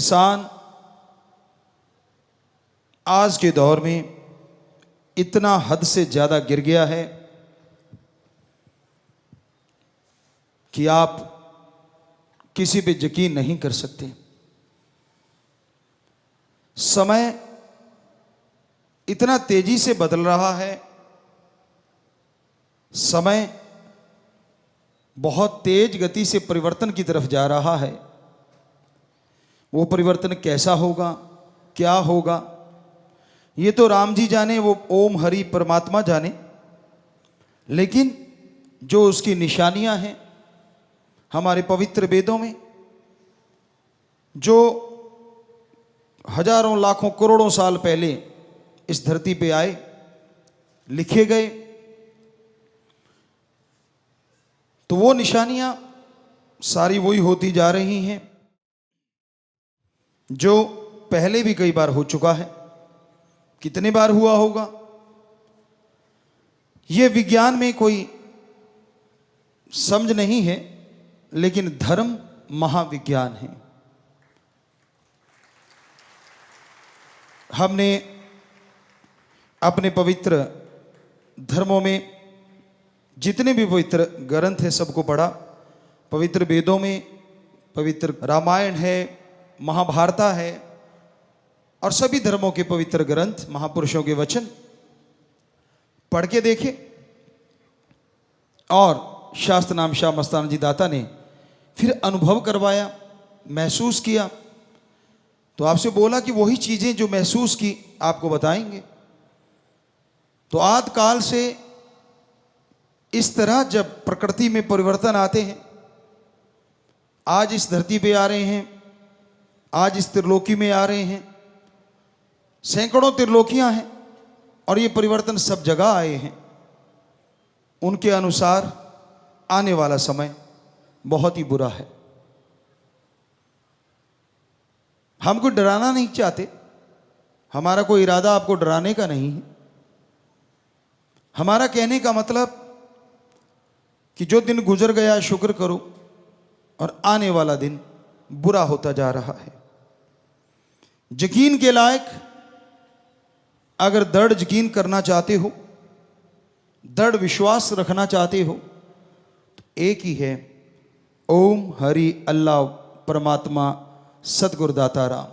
इंसान आज के दौर में इतना हद से ज़्यादा गिर गया है कि आप किसी पे यकीन नहीं कर सकते। समय इतना तेजी से बदल रहा है, समय बहुत तेज गति से परिवर्तन की तरफ जा रहा है। वो परिवर्तन कैसा होगा, क्या होगा, ये तो राम जी जाने, वो ओम हरि परमात्मा जाने। लेकिन जो उसकी निशानियां हैं हमारे पवित्र वेदों में, जो हजारों लाखों करोड़ों साल पहले इस धरती पे आए, लिखे गए, तो वो निशानियां सारी वही होती जा रही हैं जो पहले भी कई बार हो चुका है। कितने बार हुआ होगा, ये विज्ञान में कोई समझ नहीं है, लेकिन धर्म महाविज्ञान है। हमने अपने पवित्र धर्मों में जितने भी पवित्र ग्रंथ हैं सबको पढ़ा। पवित्र वेदों में पवित्र रामायण है, महाभारत है, और सभी धर्मों के पवित्र ग्रंथ, महापुरुषों के वचन पढ़ के देखे। और शास्त्र नाम शाह मस्ताना जी दाता ने फिर अनुभव करवाया, महसूस किया। तो आपसे बोला कि वही चीजें जो महसूस की आपको बताएंगे। तो आदि काल से इस तरह जब प्रकृति में परिवर्तन आते हैं, आज इस धरती पे आ रहे हैं, आज इस त्रिलोकी में आ रहे हैं, सैकड़ों त्रिलोकियां हैं, और ये परिवर्तन सब जगह आए हैं। उनके अनुसार आने वाला समय बहुत ही बुरा है। हम कोई डराना नहीं चाहते, हमारा कोई इरादा आपको डराने का नहीं है। हमारा कहने का मतलब कि जो दिन गुजर गया शुक्र करो, और आने वाला दिन बुरा होता जा रहा है। यकीन के लायक अगर दृढ़ यकीन करना चाहते हो, दृढ़ विश्वास रखना चाहते हो, तो एक ही है, ओम हरि अल्लाह परमात्मा सतगुरु दाता राम।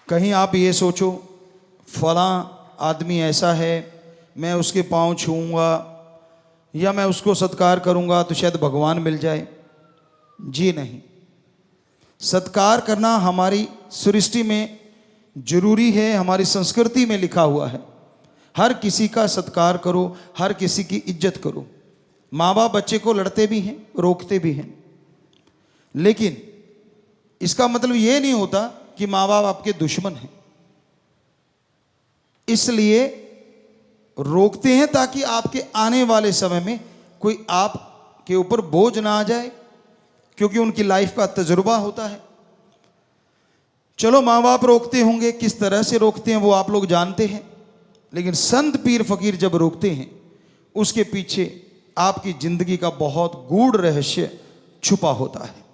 कहीं आप ये सोचो फलां आदमी ऐसा है, मैं उसके पांव छूऊंगा या मैं उसको सत्कार करूंगा तो शायद भगवान मिल जाए। जी नहीं, सत्कार करना हमारी सृष्टि में जरूरी है, हमारी संस्कृति में लिखा हुआ है। हर किसी का सत्कार करो, हर किसी की इज्जत करो। माँ बाप बच्चे को लड़ते भी हैं, रोकते भी हैं, लेकिन इसका मतलब ये नहीं होता कि माँ बाप आपके दुश्मन हैं। इसलिए रोकते हैं ताकि आपके आने वाले समय में कोई आपके ऊपर बोझ ना आ जाए, क्योंकि उनकी लाइफ का तजुर्बा होता है। चलो माँ बाप रोकते होंगे, किस तरह से रोकते हैं वो आप लोग जानते हैं, लेकिन संत पीर फकीर जब रोकते हैं उसके पीछे आपकी जिंदगी का बहुत गूढ़ रहस्य छुपा होता है।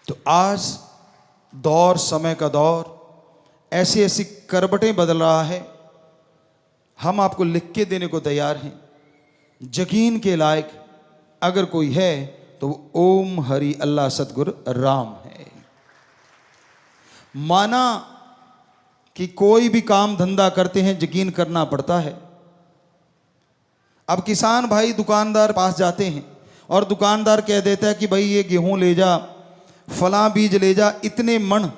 तो आज दौर, समय का दौर ऐसी ऐसी करवटें बदल रहा है, हम आपको लिख के देने को तैयार हैं। यकीन के लायक अगर कोई है तो वो ओम हरि अल्लाह सतगुरु राम है। माना कि कोई भी काम धंधा करते हैं यकीन करना पड़ता है। अब किसान भाई दुकानदार पास जाते हैं और दुकानदार कह देता है कि भाई ये गेहूं ले जा, फलां बीज ले जा, इतने मन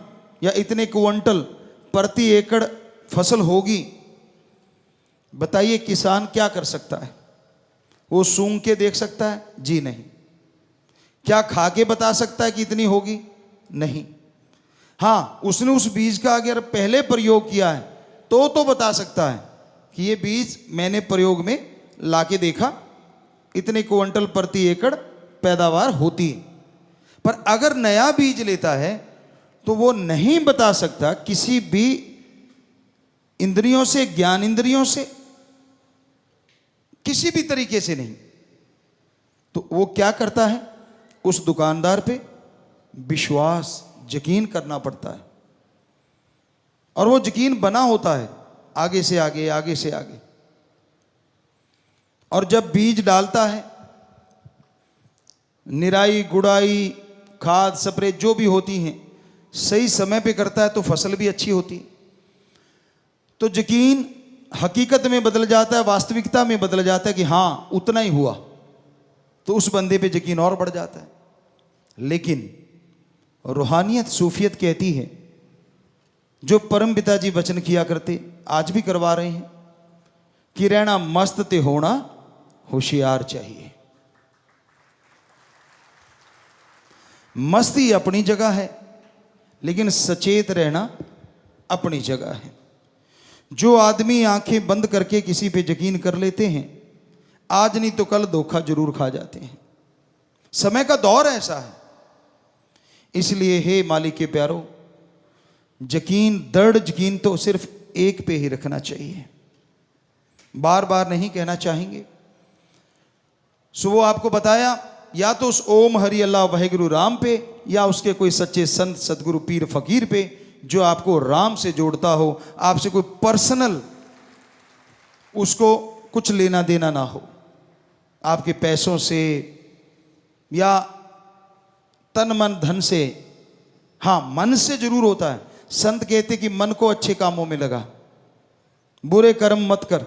या इतने क्विंटल प्रति एकड़ फसल होगी। बताइए किसान क्या कर सकता है? वो सूंघ के देख सकता है? जी नहीं। क्या खा के बता सकता है कि इतनी होगी? नहीं। हाँ, उसने उस बीज का अगर पहले प्रयोग किया है तो बता सकता है कि ये बीज मैंने प्रयोग में लाके देखा, इतने क्विंटल प्रति एकड़ पैदावार होती है। पर अगर नया बीज लेता है तो वो नहीं बता सकता किसी भी इंद्रियों से, ज्ञान इंद्रियों से, किसी भी तरीके से नहीं। तो वो क्या करता है, उस दुकानदार पे विश्वास, यकीन करना पड़ता है, और वो यकीन बना होता है आगे से आगे, आगे से आगे। और जब बीज डालता है, निराई गुड़ाई, खाद स्प्रे जो भी होती हैं सही समय पे करता है तो फसल भी अच्छी होती है। तो यकीन हकीकत में बदल जाता है, वास्तविकता में बदल जाता है कि हाँ उतना ही हुआ, तो उस बंदे पे यकीन और बढ़ जाता है। लेकिन रूहानियत, सूफियत कहती है, जो परम पिताजी वचन किया करते, आज भी करवा रहे हैं, कि रहना मस्त ते होना होशियार चाहिए। मस्ती अपनी जगह है, लेकिन सचेत रहना अपनी जगह है। जो आदमी आंखें बंद करके किसी पे यकीन कर लेते हैं, आज नहीं तो कल धोखा जरूर खा जाते हैं। समय का दौर ऐसा है। इसलिए हे मालिक के प्यारो, यकीन, दृढ़ यकीन तो सिर्फ एक पे ही रखना चाहिए, बार बार नहीं कहना चाहेंगे। सो वो आपको बताया, या तो उस ओम हरि अल्लाह वाहिगुरु राम पे, या उसके कोई सच्चे संत सदगुरु पीर फकीर पे, जो आपको राम से जोड़ता हो, आपसे कोई पर्सनल उसको कुछ लेना देना ना हो, आपके पैसों से या तन मन धन से। हाँ, मन से जरूर होता है। संत कहते कि मन को अच्छे कामों में लगा, बुरे कर्म मत कर,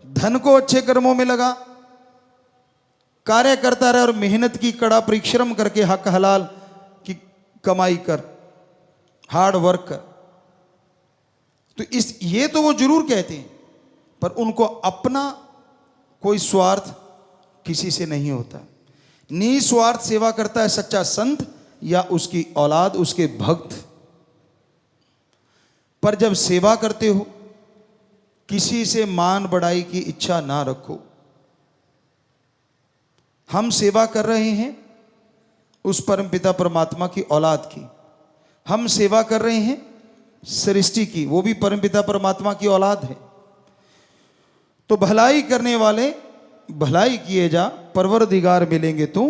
धन को अच्छे कर्मों में लगा, कार्य करता रहे और मेहनत की, कड़ा परिश्रम करके हक हलाल की कमाई कर, हार्ड वर्क कर। तो ये तो वो जरूर कहते हैं, पर उनको अपना कोई स्वार्थ किसी से नहीं होता। निस्वार्थ सेवा करता है सच्चा संत या उसकी औलाद, उसके भक्त। पर जब सेवा करते हो, किसी से मान बढ़ाई की इच्छा ना रखो। हम सेवा कर रहे हैं उस परमपिता परमात्मा की औलाद की, हम सेवा कर रहे हैं सृष्टि की, वो भी परमपिता परमात्मा की औलाद है। तो भलाई करने वाले भलाई किए जा, परवरदिगार मिलेंगे तू।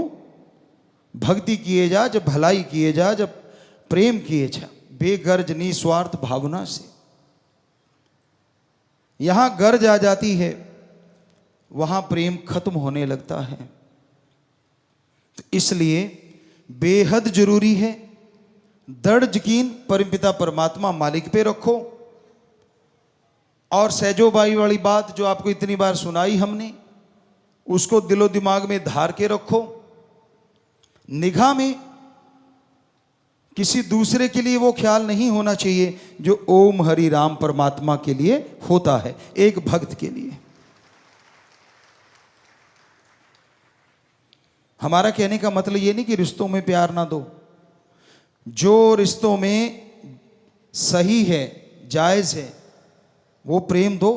भक्ति किए जा, जब भलाई किए जा, जब प्रेम किए जा, बेगर्ज निस्वार्थ भावना से। यहां गर्ज आ जाती है, वहां प्रेम खत्म होने लगता है। तो इसलिए बेहद जरूरी है दृढ़ यकीन परमपिता परमात्मा मालिक पे रखो। और सहजोबाई वाली बात जो आपको इतनी बार सुनाई हमने, उसको दिलो दिमाग में धार के रखो। निगाह में किसी दूसरे के लिए वो ख्याल नहीं होना चाहिए जो ओम हरि राम परमात्मा के लिए होता है, एक भक्त के लिए। हमारा कहने का मतलब ये नहीं कि रिश्तों में प्यार ना दो। जो रिश्तों में सही है, जायज है, वो प्रेम दो।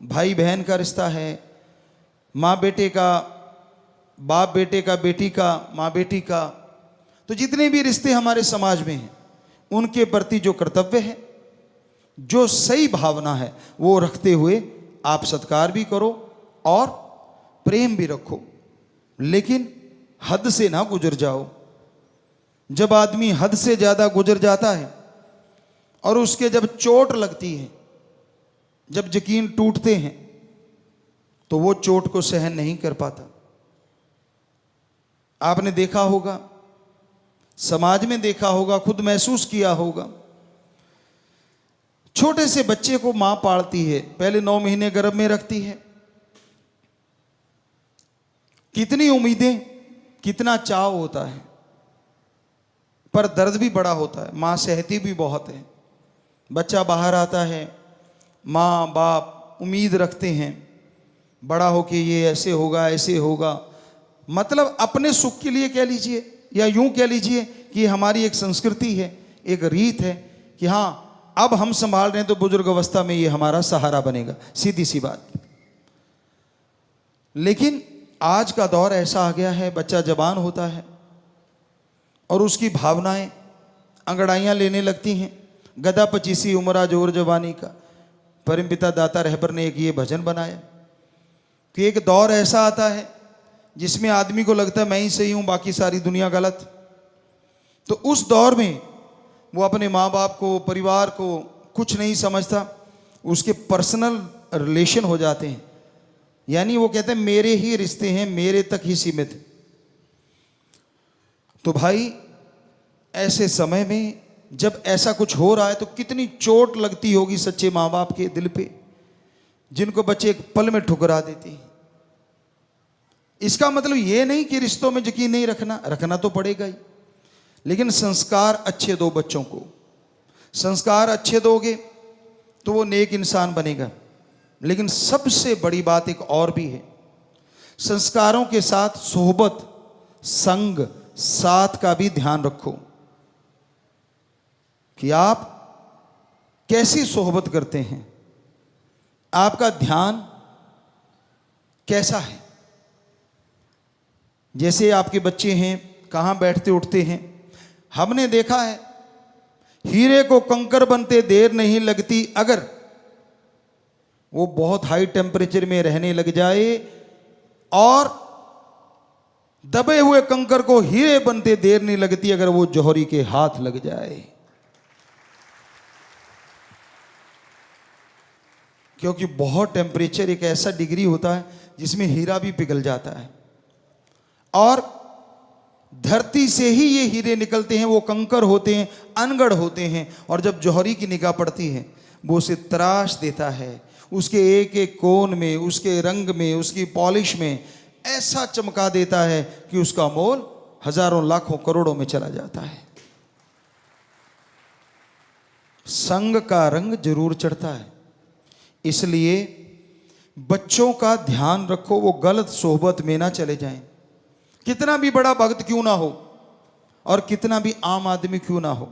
भाई बहन का रिश्ता है, माँ बेटे का, बाप बेटे का, बेटी का, माँ बेटी का, तो जितने भी रिश्ते हमारे समाज में हैं, उनके प्रति जो कर्तव्य है, जो सही भावना है, वो रखते हुए आप सत्कार भी करो और प्रेम भी रखो। लेकिन हद से ना गुजर जाओ। जब आदमी हद से ज़्यादा गुजर जाता है और उसके जब चोट लगती है, जब यकीन टूटते हैं, तो वो चोट को सहन नहीं कर पाता। आपने देखा होगा, समाज में देखा होगा, खुद महसूस किया होगा। छोटे से बच्चे को मां पालती है, पहले 9 महीने गर्भ में रखती है, कितनी उम्मीदें, कितना चाव होता है, पर दर्द भी बड़ा होता है। मां सहती भी बहुत है। बच्चा बाहर आता है, माँ बाप उम्मीद रखते हैं बड़ा होके ये ऐसे होगा, ऐसे होगा। मतलब अपने सुख के लिए कह लीजिए, या यूं कह लीजिए कि हमारी एक संस्कृति है, एक रीत है कि हाँ अब हम संभाल रहे हैं तो बुजुर्ग अवस्था में ये हमारा सहारा बनेगा, सीधी सी बात। लेकिन आज का दौर ऐसा आ गया है, बच्चा जवान होता है और उसकी भावनाएं अंगड़ाइयां लेने लगती हैं। गदा पचीसी उमरा जोर जवानी का, परमपिता दाता रहबर ने एक ये भजन बनाया कि एक दौर ऐसा आता है जिसमें आदमी को लगता है मैं ही सही हूं, बाकी सारी दुनिया गलत। तो उस दौर में वो अपने माँ बाप को, परिवार को कुछ नहीं समझता, उसके पर्सनल रिलेशन हो जाते हैं, यानी वो कहते हैं मेरे ही रिश्ते हैं, मेरे तक ही सीमित। तो भाई ऐसे समय में जब ऐसा कुछ हो रहा है तो कितनी चोट लगती होगी सच्चे माँ बाप के दिल पे, जिनको बच्चे एक पल में ठुकरा देते हैं। इसका मतलब ये नहीं कि रिश्तों में यकीन नहीं रखना, रखना तो पड़ेगा ही, लेकिन संस्कार अच्छे दो बच्चों को। संस्कार अच्छे दोगे तो वो नेक इंसान बनेगा। लेकिन सबसे बड़ी बात एक और भी है, संस्कारों के साथ सोहबत, संग, साथ का भी ध्यान रखो कि आप कैसी सोहबत करते हैं, आपका ध्यान कैसा है। जैसे आपके बच्चे हैं, कहाँ बैठते उठते हैं, हमने देखा है हीरे को कंकर बनते देर नहीं लगती। अगर वो बहुत हाई टेम्परेचर में रहने लग जाए और दबे हुए कंकर को हीरे बनते देर नहीं लगती अगर वो जौहरी के हाथ लग जाए, क्योंकि बहुत टेम्परेचर एक ऐसा डिग्री होता है जिसमें हीरा भी पिघल जाता है। और धरती से ही ये हीरे निकलते हैं, वो कंकर होते हैं, अनगढ़ होते हैं। और जब जौहरी की निगाह पड़ती है वो उसे तराश देता है, उसके एक एक कोण में, उसके रंग में, उसकी पॉलिश में ऐसा चमका देता है कि उसका मोल हजारों लाखों करोड़ों में चला जाता है। संग का रंग जरूर चढ़ता है, इसलिए बच्चों का ध्यान रखो वो गलत सोहबत में ना चले जाएं। कितना भी बड़ा भक्त क्यों ना हो और कितना भी आम आदमी क्यों ना हो,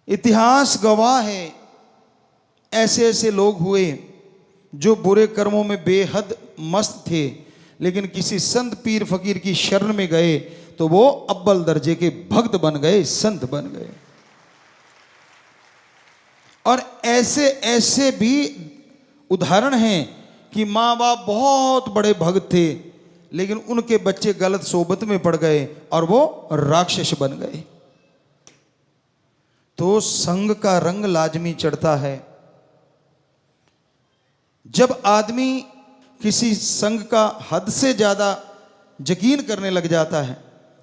इतिहास गवाह है ऐसे ऐसे लोग हुए जो बुरे कर्मों में बेहद मस्त थे, लेकिन किसी संत पीर फकीर की शरण में गए तो वो अव्वल दर्जे के भक्त बन गए, संत बन गए। और ऐसे ऐसे भी उदाहरण हैं कि माँ बाप बहुत बड़े भक्त थे, लेकिन उनके बच्चे गलत सोबत में पड़ गए और वो राक्षस बन गए। तो संग का रंग लाजमी चढ़ता है। जब आदमी किसी संग का हद से ज्यादा यकीन करने लग जाता है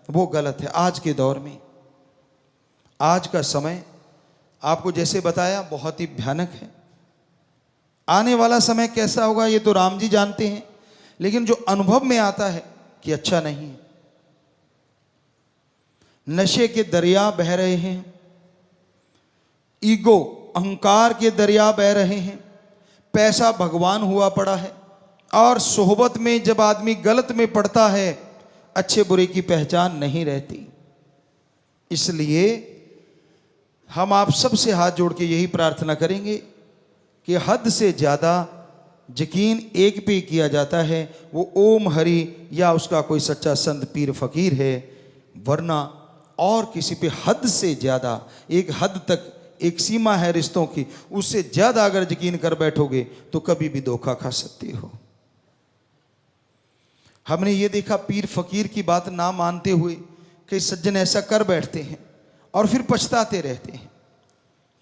वो गलत है। आज के दौर में, आज का समय आपको जैसे बताया बहुत ही भयानक है। आने वाला समय कैसा होगा ये तो राम जी जानते हैं, लेकिन जो अनुभव में आता है कि अच्छा नहीं है। नशे के दरिया बह रहे हैं, ईगो, अहंकार के दरिया बह रहे हैं, पैसा भगवान हुआ पड़ा है। और सोहबत में जब आदमी गलत में पड़ता है अच्छे बुरे की पहचान नहीं रहती। इसलिए हम आप सबसे हाथ जोड़ के यही प्रार्थना करेंगे कि हद से ज़्यादा यकीन एक पे किया जाता है, वो ओम हरि या उसका कोई सच्चा संत पीर फकीर है, वरना और किसी पे हद से ज़्यादा, एक हद तक एक सीमा है रिश्तों की, उससे ज़्यादा अगर यकीन कर बैठोगे तो कभी भी धोखा खा सकते हो। हमने ये देखा पीर फकीर की बात ना मानते हुए कई सज्जन ऐसा कर बैठते हैं और फिर पछताते रहते हैं।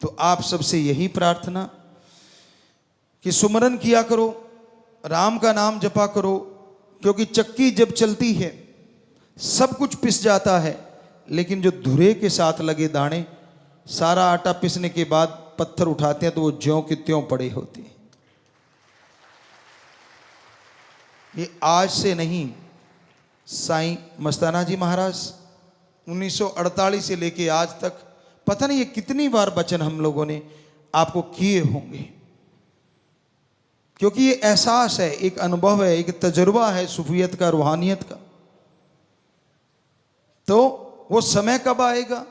तो आप सबसे यही प्रार्थना कि सुमरन किया करो, राम का नाम जपा करो, क्योंकि चक्की जब चलती है सब कुछ पिस जाता है, लेकिन जो धुरे के साथ लगे दाने, सारा आटा पिसने के बाद पत्थर उठाते हैं तो वो ज्यों के त्यों पड़े होते हैं। ये आज से नहीं, साईं मस्ताना जी महाराज 1948 से लेके आज तक पता नहीं ये कितनी बार वचन हम लोगों ने आपको किए होंगे, क्योंकि ये एहसास है, एक अनुभव है, एक तजुर्बा है सूफियत का, रूहानियत का। तो वो समय कब आएगा,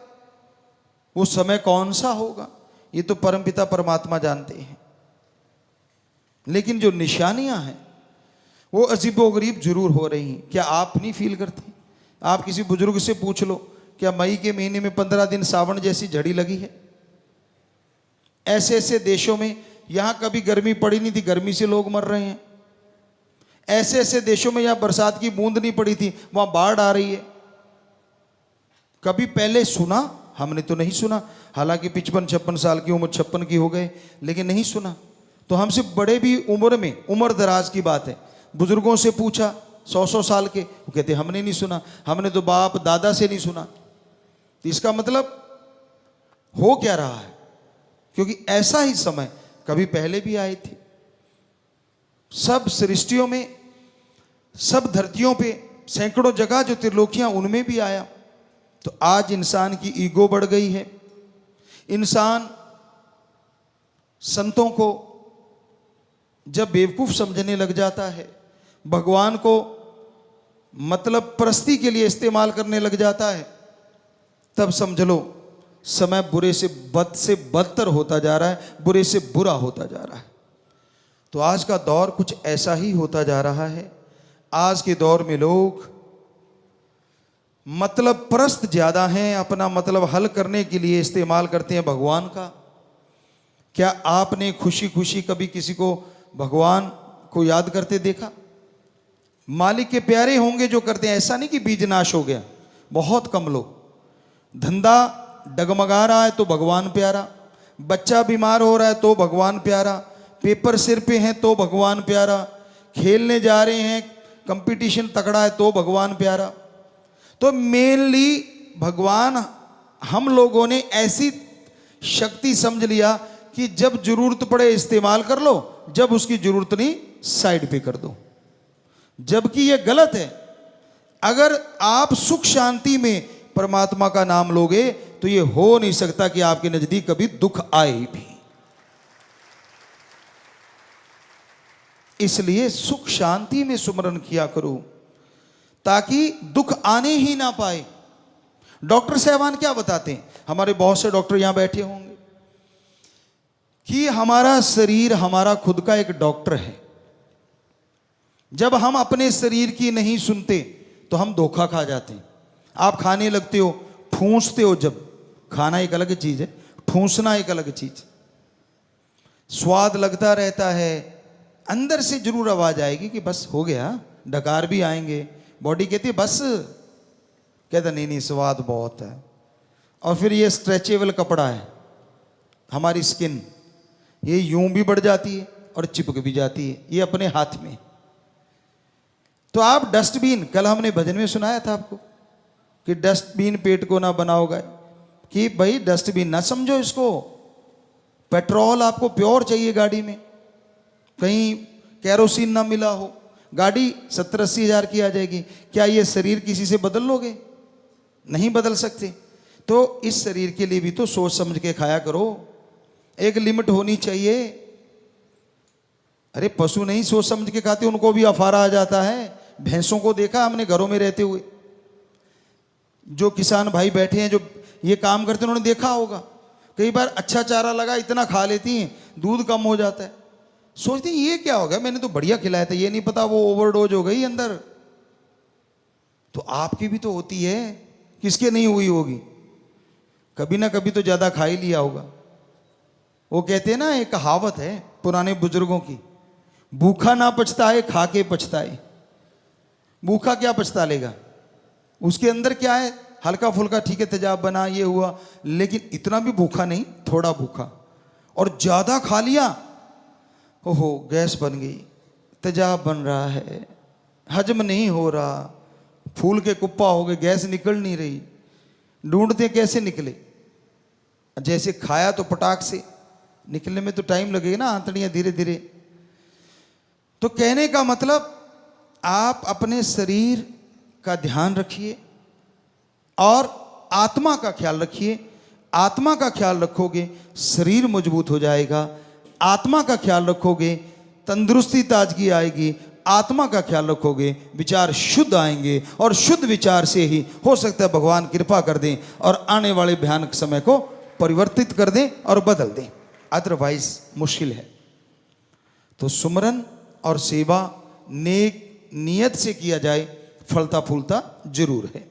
वो समय कौन सा होगा, ये तो परमपिता परमात्मा जानते हैं। लेकिन जो निशानियां हैं वो अजीबोगरीब जरूर हो रही हैं। क्या आप नहीं फील करते? आप किसी बुजुर्ग से पूछ लो, क्या मई के महीने में 15 दिन सावन जैसी झड़ी लगी है? ऐसे ऐसे देशों में, यहां कभी गर्मी पड़ी नहीं थी, गर्मी से लोग मर रहे हैं। ऐसे ऐसे देशों में यहाँ बरसात की बूंद नहीं पड़ी थी, वहाँ बाढ़ आ रही है। कभी पहले सुना? हमने तो नहीं सुना। हालांकि 55-56 साल की उम्र, 56 की हो गए, लेकिन नहीं सुना। तो हमसे बड़े भी उम्र में, उम्र दराज की बात है, बुजुर्गों से पूछा 100-100 साल के, वो कहते हमने नहीं सुना, हमने तो बाप दादा से नहीं सुना। तो इसका मतलब हो क्या रहा है? क्योंकि ऐसा ही समय कभी पहले भी आए थे। सब सृष्टियों में, सब धरतियों पे, सैकड़ों जगह जो त्रिलोकियां, उनमें भी आया। तो आज इंसान की ईगो बढ़ गई है। इंसान संतों को जब बेवकूफ समझने लग जाता है, भगवान को मतलब परस्ती के लिए इस्तेमाल करने लग जाता है, तब समझ लो समय बुरे से बदतर होता जा रहा है, बुरे से बुरा होता जा रहा है। तो आज का दौर कुछ ऐसा ही होता जा रहा है। आज के दौर में लोग मतलब परस्त ज्यादा हैं, अपना मतलब हल करने के लिए इस्तेमाल करते हैं भगवान का। क्या आपने खुशी खुशी कभी किसी को भगवान को याद करते देखा? मालिक के प्यारे होंगे जो करते हैं, ऐसा नहीं कि बीज नाश हो गया। बहुत कम लोग। धंधा डगमगा रहा है तो भगवान प्यारा, बच्चा बीमार हो रहा है तो भगवान प्यारा, पेपर सिर पे हैं तो भगवान प्यारा, खेलने जा रहे हैं, कंपटीशन तगड़ा है तो भगवान प्यारा। तो मेनली भगवान हम लोगों ने ऐसी शक्ति समझ लिया कि जब जरूरत पड़े इस्तेमाल कर लो, जब उसकी जरूरत नहीं साइड पे कर दो। जबकि यह गलत है। अगर आप सुख शांति में परमात्मा का नाम लोगे तो यह हो नहीं सकता कि आपके नजदीक कभी दुख आए भी। इसलिए सुख शांति में सुमरन किया करो ताकि दुख आने ही ना पाए। डॉक्टर साहबान क्या बताते हैं, हमारे बहुत से डॉक्टर यहां बैठे होंगे, कि हमारा शरीर हमारा खुद का एक डॉक्टर है। जब हम अपने शरीर की नहीं सुनते तो हम धोखा खा जाते हैं। आप खाने लगते हो, ठूंसते हो, जब खाना एक अलग चीज है, ठूंसना एक अलग चीज। स्वाद लगता रहता है, अंदर से जरूर आवाज आएगी कि बस हो गया, डकार भी आएंगे, बॉडी कहती है बस, कहता नहीं नहीं स्वाद बहुत है। और फिर ये स्ट्रेचेबल कपड़ा है, हमारी स्किन, ये यूं भी बढ़ जाती है और चिपक भी जाती है, ये अपने हाथ में। तो आप डस्टबिन, कल हमने भजन में सुनाया था आपको कि डस्टबिन पेट को ना बनाओगा, कि भाई डस्टबिन ना समझो इसको। पेट्रोल आपको प्योर चाहिए गाड़ी में, कहीं कैरोसिन ना मिला हो, गाड़ी 70-80 हज़ार की आ जाएगी। क्या ये शरीर किसी से बदल लोगे? नहीं बदल सकते। तो इस शरीर के लिए भी तो सोच समझ के खाया करो, एक लिमिट होनी चाहिए। अरे पशु नहीं सोच समझ के खाते, उनको भी अफारा आ जाता है। भैंसों को देखा हमने घरों में रहते हुए, जो किसान भाई बैठे हैं जो ये काम करते हैं, उन्होंने देखा होगा कई बार अच्छा चारा लगा, इतना खा लेती हैं, दूध कम हो जाता है। सोचती हैं ये क्या हो गया, मैंने तो बढ़िया खिलाया था, ये नहीं पता वो ओवरडोज हो गई अंदर। तो आपकी भी तो होती है, किसके नहीं हुई होगी? कभी ना कभी तो ज्यादा खा ही लिया होगा। वो कहते हैं ना, एक कहावत है पुराने बुजुर्गों की, भूखा ना पछताए खा के पछताए। भूखा क्या पछता लेगा, उसके अंदर क्या है, हल्का फुल्का ठीक है तेजाब बना, ये हुआ, लेकिन इतना भी भूखा नहीं, थोड़ा भूखा। और ज्यादा खा लिया, ओहो गैस बन गई, तेजाब बन रहा है, हजम नहीं हो रहा, फूल के कुप्पा हो गए, गैस निकल नहीं रही, ढूंढते कैसे निकले। जैसे खाया तो पटाख से, निकलने में तो टाइम लगेगा ना, आंतड़ियां धीरे धीरे। तो कहने का मतलब, आप अपने शरीर का ध्यान रखिए और आत्मा का ख्याल रखिए। आत्मा का ख्याल रखोगे शरीर मजबूत हो जाएगा, आत्मा का ख्याल रखोगे तंदुरुस्ती ताजगी आएगी, आत्मा का ख्याल रखोगे विचार शुद्ध आएंगे, और शुद्ध विचार से ही हो सकता है भगवान कृपा कर दें और आने वाले भयानक समय को परिवर्तित कर दें और बदल दें, अदरवाइज मुश्किल है। तो सुमरन और सेवा नेक नियत से किया जाए, फलता फूलता जरूर है।